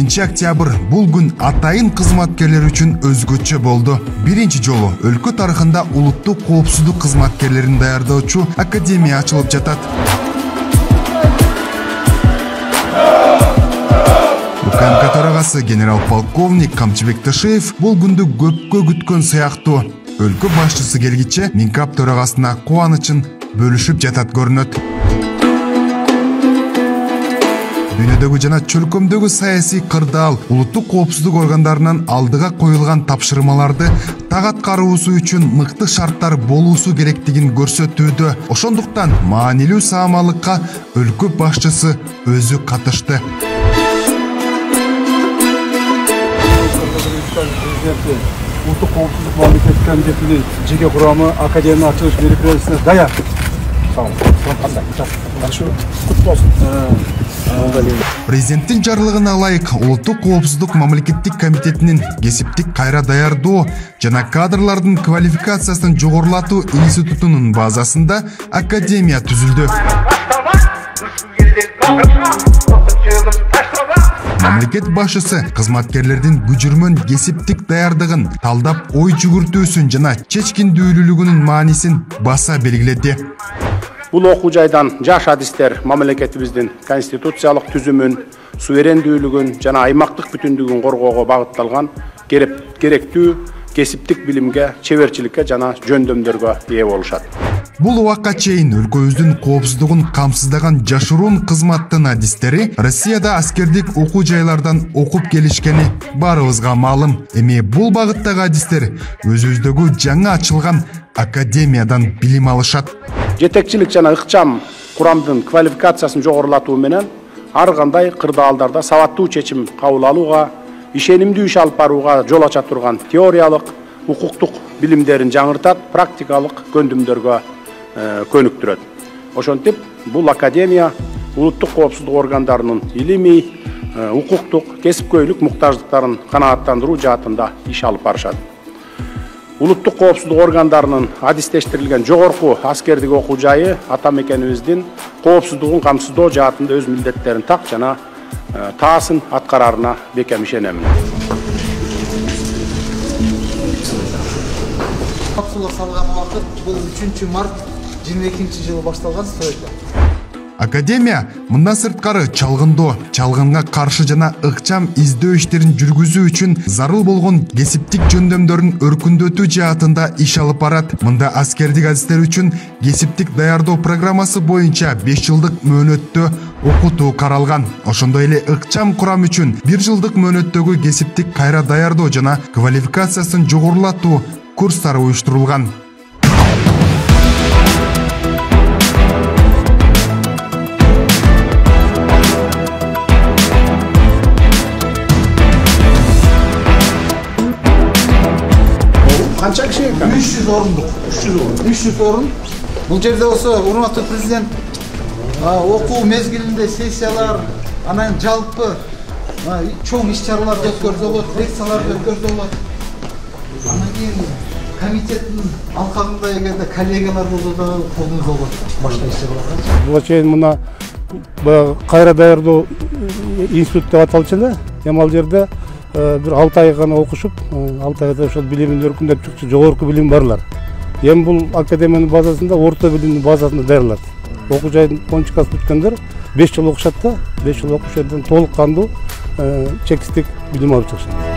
октябрь бул күн атайын кызматкерлер үчүн өзгөчө болду. Биринчи жолу өлкө тарыхында улуттук коопсуздук кызматкерлерин даярдоочу академия ачылып жатат. УКМК төрагасы генерал-полковник Камчыбек Тышиев бул күндү көпкө күткөн сыяктуу. Өлкө башчысы келгиче Минкап төрагасына кубанычын бөлүшүп жатат көрүнөт. Дүйнөдөгү жана чөлкөмдөгү саясий кырдаал улуттук коопсуздук органдарынан алдыга коюлган тапшырмаларды так аткаруусу үчүн мыкты шарттар болуусу керектигин көрсөтүүдө. Ошондуктан маанилүү саамалыкка өлкө башчысы өзү катышты. Улуттук коопсуздук мамлекеттик комитетинин жеке курамы академия ачылыш мероприятиясына даяр. Президенттин жарлыгына ылайык улуттук коопсуздук мамлекеттик комитетинин кесиптик кайра даярдоо жана кадрлардын квалификациясын жогорулатуу институтунун базасында академия түзүлдү. Мамлекет башчысы кызматкерлердин күжүрмөн кесиптик даярдыгын талдап ой жүгүртүүсүн жана чечкиндүүлүүлүгүнүн маанисин баса белгиледи. Бул окуу жайдан жаш адистер мамлекетибиздин конституциялык түзүмүн, суверендүүлүгүн жана аймактык бүтүндүгүн коргоого багытталган керектүү кесиптик билимге, чеберчиликке жана жөндөмдөргө ээ болушат. Бул убакка чейин өлкөбүздүн коопсуздугун камсыздаган жашыруун кызматтын адистери Россияда аскердик окуу жайлардан окуп келишкени баарыбызга маалым. Эми бул багыттагы адистер өзүбүздөгү жаңы ачылган академиядан билим алышат. Жетекчилик жана ыкчам курамдын квалификациясын жогорулатуу менен ар кандай кырдаалдарда сабаттуу чечим кабыл алууга, ишенимдүү иш алып барууга жол ача турган теориялык, укуктук билимдерин жаңыртат, практикалык көндүмдөргө көнүктүрөт. Ошентип, бул академия улуттук коопсуздук органдарынын илимий, укуктук, кесипкөйлүк муктаждыктарын канааттандыруу жаатында иш алып барышат. Улуттук коопсуздук органдарынын адистештирилген жогорку аскердик окуу жайы ата мекенибиздин коопсуздугун камсыздоо жаатында өз милдеттерин так жана таасын аткарарына бекем ишенемин. Капсула салган убакыт бул 3 март 22-жылы башталган стройка. Академия мындан сырткары чалгынга каршы жана ыкчам издөө иштерин жүргүзүү үчүн зарыл болгон кесиптик жөндөмдөрүн өркүндөтүү жаатында иш алып барат. Мында аскердик адистер үчүн кесиптик даярдоо программасы боюнча 5 жылдык мөөнөттө окутуу каралган. Ошондой эле ыкчам курам үчүн 1 жылдык мөөнөттөгү кесиптик кайра даярдоо жана квалификациясын жогорулатуу курстары уюштурулган. Канча киши экен? 300 орундук. 300 орун. Бул жерде болсо урматтуу президент окуу мезгилинде сессиялар, анан жалпы чоң иш-чараларды өткөрүзө болот, лекцияларды өткөрүзө болот. Анан кийин комитеттин алкагында эгерде коллегиялар болсо да колдонууга болот. Башка иш-чаралар. Буга чейин мына кайра даярдоо институт деп аталчу эле. Эми ал жерде bir 6 ay gana okuşup, 6 ayda ошол билимин өркүндөп чыкчу жогорку билим барлар. Эми бул академиянын базасында орто билимдин базасында даярдалат. Окуу жайдын 10 класс бүткөндөр 5 жыл окушат да, 5 жыл окуш жерден толук кандуу чекистик билим алып чыгышат.